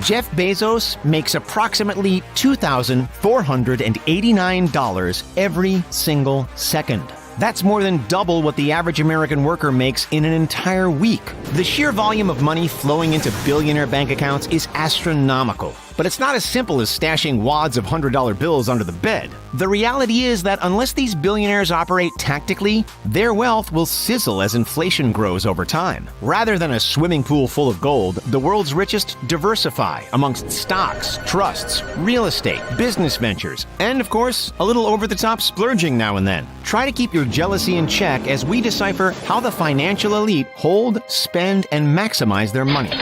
Jeff Bezos makes approximately $2,489 every single second. That's more than double what the average American worker makes in an entire week. The sheer volume of money flowing into billionaire bank accounts is astronomical. But it's not as simple as stashing wads of $100 bills under the bed. The reality is that unless these billionaires operate tactically, their wealth will sizzle as inflation grows over time. Rather than a swimming pool full of gold, the world's richest diversify amongst stocks, trusts, real estate, business ventures, and of course, a little over-the-top splurging now and then. Try to keep your jealousy in check as we decipher how the financial elite hold, spend, and maximize their money.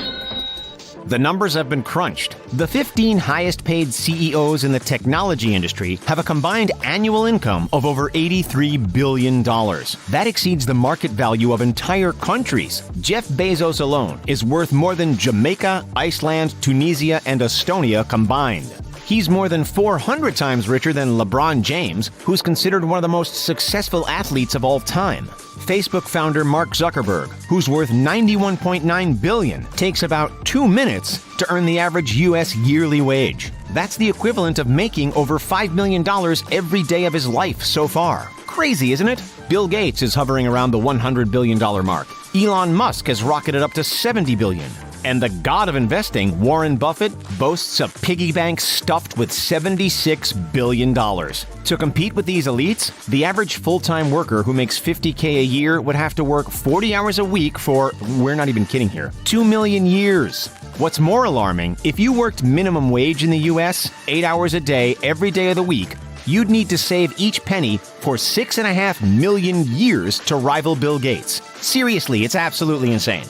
The numbers have been crunched. The 15 highest-paid CEOs in the technology industry have a combined annual income of over $83 billion. That exceeds the market value of entire countries. Jeff Bezos alone is worth more than Jamaica, Iceland, Tunisia, and Estonia combined. He's more than 400 times richer than LeBron James, who's considered one of the most successful athletes of all time. Facebook founder Mark Zuckerberg, who's worth $91.9 billion, takes about 2 minutes to earn the average U.S. yearly wage. That's the equivalent of making over $5 million every day of his life so far. Crazy, isn't it? Bill Gates is hovering around the $100 billion mark. Elon Musk has rocketed up to $70 billion. And the god of investing, Warren Buffett, boasts a piggy bank stuffed with $76 billion. To compete with these elites, the average full-time worker who makes $50K a year would have to work 40 hours a week for, we're not even kidding here, 2 million years. What's more alarming, if you worked minimum wage in the US, 8 hours a day, every day of the week, you'd need to save each penny for 6.5 million years to rival Bill Gates. Seriously, it's absolutely insane.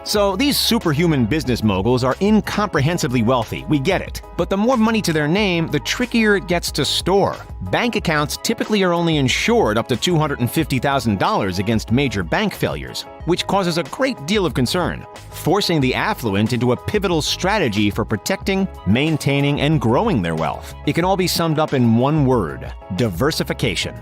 So these superhuman business moguls are incomprehensibly wealthy, we get it. But the more money to their name, the trickier it gets to store. Bank accounts typically are only insured up to $250,000 against major bank failures, which causes a great deal of concern, forcing the affluent into a pivotal strategy for protecting, maintaining, and growing their wealth. It can all be summed up in one word: diversification.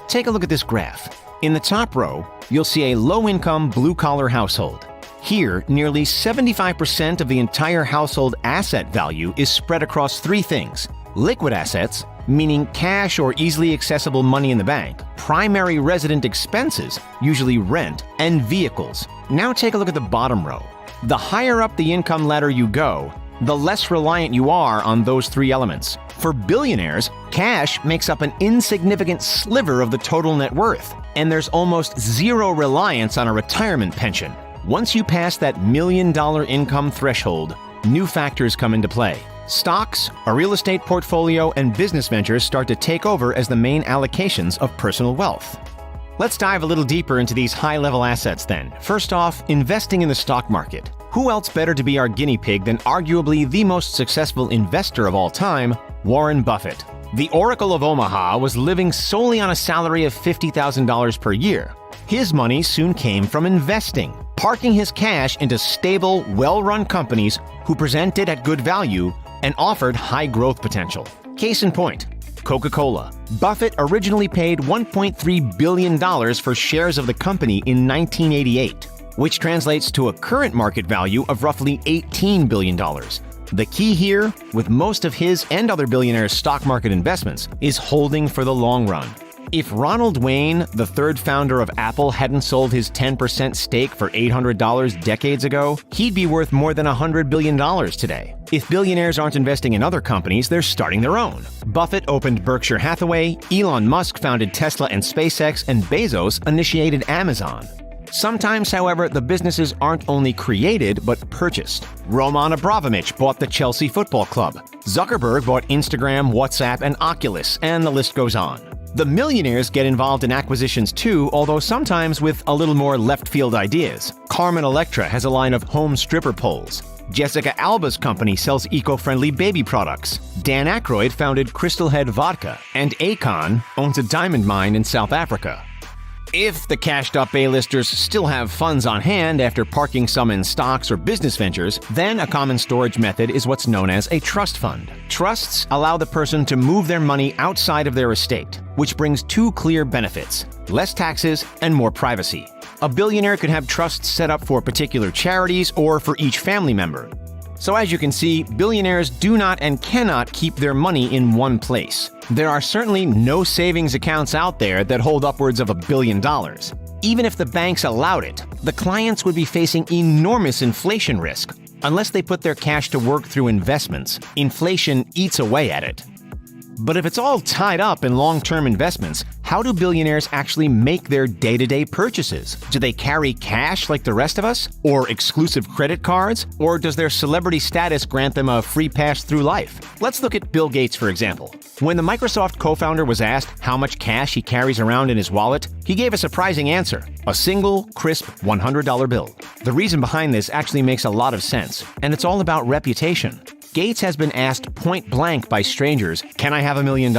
Take a look at this graph. In the top row, you'll see a low-income, blue-collar household. Here, nearly 75% of the entire household asset value is spread across three things: liquid assets, meaning cash or easily accessible money in the bank; primary resident expenses, usually rent; and vehicles. Now take a look at the bottom row. The higher up the income ladder you go, the less reliant you are on those three elements. For billionaires, cash makes up an insignificant sliver of the total net worth, and there's almost zero reliance on a retirement pension. Once you pass that $1 million income threshold, new factors come into play. Stocks, a real estate portfolio, and business ventures start to take over as the main allocations of personal wealth. Let's dive a little deeper into these high-level assets then. First off, investing in the stock market. Who else better to be our guinea pig than arguably the most successful investor of all time, Warren Buffett? The Oracle of Omaha was living solely on a salary of $50,000 per year. His money soon came from investing, parking his cash into stable, well-run companies who presented at good value and offered high growth potential. Case in point, Coca-Cola. Buffett originally paid $1.3 billion for shares of the company in 1988, which translates to a current market value of roughly $18 billion. The key here, with most of his and other billionaires' stock market investments, is holding for the long run. If Ronald Wayne, the third founder of Apple, hadn't sold his 10% stake for $800 decades ago, he'd be worth more than $100 billion today. If billionaires aren't investing in other companies, they're starting their own. Buffett opened Berkshire Hathaway, Elon Musk founded Tesla and SpaceX, and Bezos initiated Amazon. Sometimes, however, the businesses aren't only created, but purchased. Roman Abramovich bought the Chelsea Football Club. Zuckerberg bought Instagram, WhatsApp, and Oculus, and the list goes on. The millionaires get involved in acquisitions too, although sometimes with a little more left-field ideas. Carmen Electra has a line of home stripper poles. Jessica Alba's company sells eco-friendly baby products. Dan Aykroyd founded Crystal Head Vodka, and Akon owns a diamond mine in South Africa. If the cashed-up A-listers still have funds on hand after parking some in stocks or business ventures, then a common storage method is what's known as a trust fund. Trusts allow the person to move their money outside of their estate, which brings two clear benefits: less taxes and more privacy. A billionaire could have trusts set up for particular charities or for each family member. So as you can see, billionaires do not and cannot keep their money in one place. There are certainly no savings accounts out there that hold upwards of $1 billion. Even if the banks allowed it, the clients would be facing enormous inflation risk. Unless they put their cash to work through investments, inflation eats away at it. But if it's all tied up in long-term investments, how do billionaires actually make their day-to-day purchases? Do they carry cash like the rest of us? Or exclusive credit cards? Or does their celebrity status grant them a free pass through life? Let's look at Bill Gates, for example. When the Microsoft co-founder was asked how much cash he carries around in his wallet, he gave a surprising answer: a single, crisp $100 bill. The reason behind this actually makes a lot of sense, and it's all about reputation. Gates has been asked point blank by strangers, "Can I have $1 million?"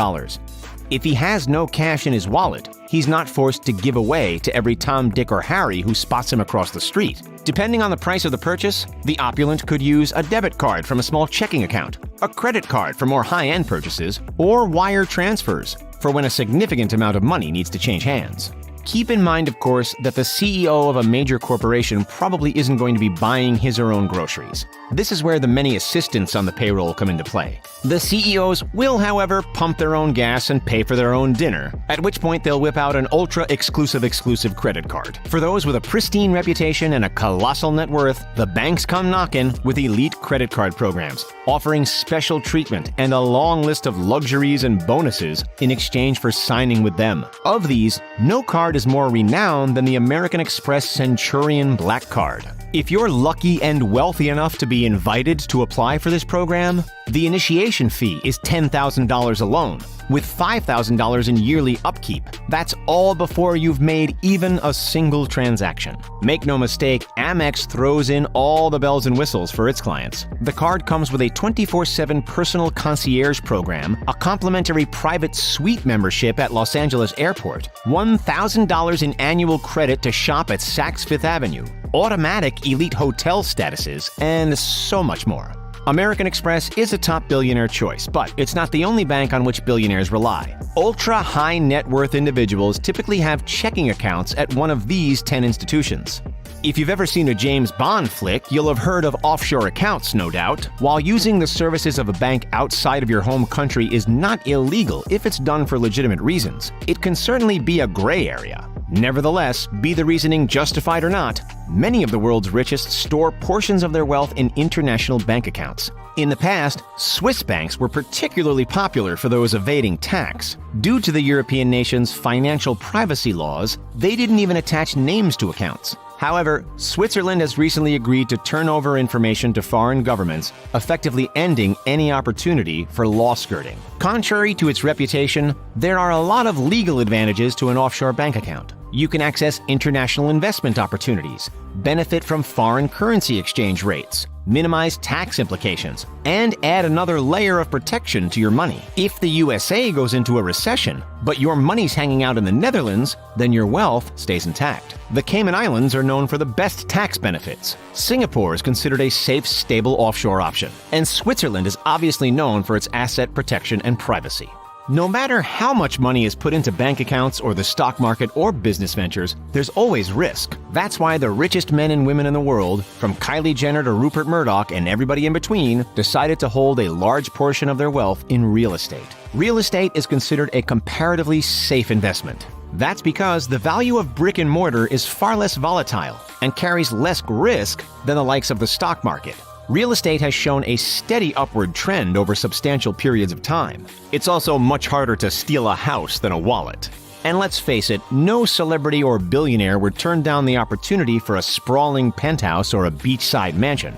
If he has no cash in his wallet, he's not forced to give away to every Tom, Dick, or Harry who spots him across the street. Depending on the price of the purchase, the opulent could use a debit card from a small checking account, a credit card for more high-end purchases, or wire transfers for when a significant amount of money needs to change hands. Keep in mind, of course, that the CEO of a major corporation probably isn't going to be buying his or her own groceries. This is where the many assistants on the payroll come into play. The CEOs will, however, pump their own gas and pay for their own dinner, at which point they'll whip out an ultra-exclusive credit card. For those with a pristine reputation and a colossal net worth, the banks come knocking with elite credit card programs, offering special treatment and a long list of luxuries and bonuses in exchange for signing with them. Of these, no card is more renowned than the American Express Centurion Black Card. If you're lucky and wealthy enough to be invited to apply for this program, the initiation fee is $10,000 alone, with $5,000 in yearly upkeep. That's all before you've made even a single transaction. Make no mistake, Amex throws in all the bells and whistles for its clients. The card comes with a 24/7 personal concierge program, a complimentary private suite membership at Los Angeles Airport, $1,000 in annual credit to shop at Saks Fifth Avenue, automatic elite hotel statuses, and so much more. American Express is a top billionaire choice, but it's not the only bank on which billionaires rely. Ultra-high net worth individuals typically have checking accounts at one of these 10 institutions. If you've ever seen a James Bond flick, you'll have heard of offshore accounts, no doubt. While using the services of a bank outside of your home country is not illegal if it's done for legitimate reasons, it can certainly be a gray area. Nevertheless, be the reasoning justified or not, many of the world's richest store portions of their wealth in international bank accounts. In the past, Swiss banks were particularly popular for those evading tax. Due to the European nation's financial privacy laws, they didn't even attach names to accounts. However, Switzerland has recently agreed to turn over information to foreign governments, effectively ending any opportunity for law skirting. Contrary to its reputation, there are a lot of legal advantages to an offshore bank account. You can access international investment opportunities, benefit from foreign currency exchange rates, minimize tax implications, and add another layer of protection to your money. If the USA goes into a recession, but your money's hanging out in the Netherlands, then your wealth stays intact. The Cayman Islands are known for the best tax benefits. Singapore is considered a safe, stable offshore option. And Switzerland is obviously known for its asset protection and privacy. No matter how much money is put into bank accounts or the stock market or business ventures, there's always risk. That's why the richest men and women in the world, from Kylie Jenner to Rupert Murdoch and everybody in between, decided to hold a large portion of their wealth in real estate. Real estate is considered a comparatively safe investment. That's because the value of brick and mortar is far less volatile and carries less risk than the likes of the stock market. Real estate has shown a steady upward trend over substantial periods of time. It's also much harder to steal a house than a wallet. And let's face it, no celebrity or billionaire would turn down the opportunity for a sprawling penthouse or a beachside mansion.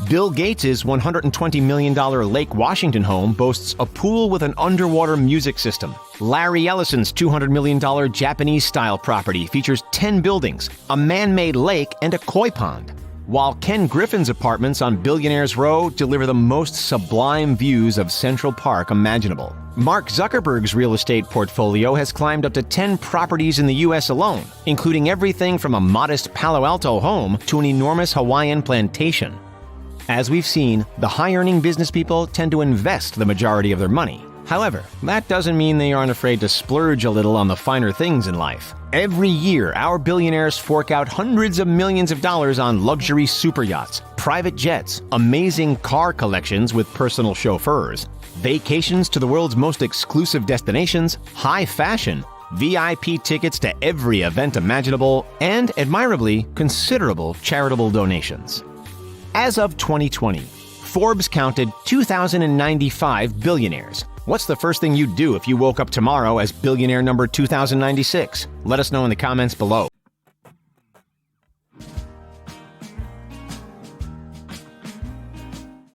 Bill Gates' $120 million Lake Washington home boasts a pool with an underwater music system. Larry Ellison's $200 million Japanese-style property features 10 buildings, a man-made lake, and a koi pond. While Ken Griffin's apartments on Billionaires Row deliver the most sublime views of Central Park imaginable. Mark Zuckerberg's real estate portfolio has climbed up to 10 properties in the U.S. alone, including everything from a modest Palo Alto home to an enormous Hawaiian plantation. As we've seen, the high-earning business people tend to invest the majority of their money. However, that doesn't mean they aren't afraid to splurge a little on the finer things in life. Every year, our billionaires fork out hundreds of millions of dollars on luxury super yachts, private jets, amazing car collections with personal chauffeurs, vacations to the world's most exclusive destinations, high fashion, VIP tickets to every event imaginable, and, admirably, considerable charitable donations. As of 2020, Forbes counted 2,095 billionaires. What's the first thing you'd do if you woke up tomorrow as billionaire number 2096? Let us know in the comments below.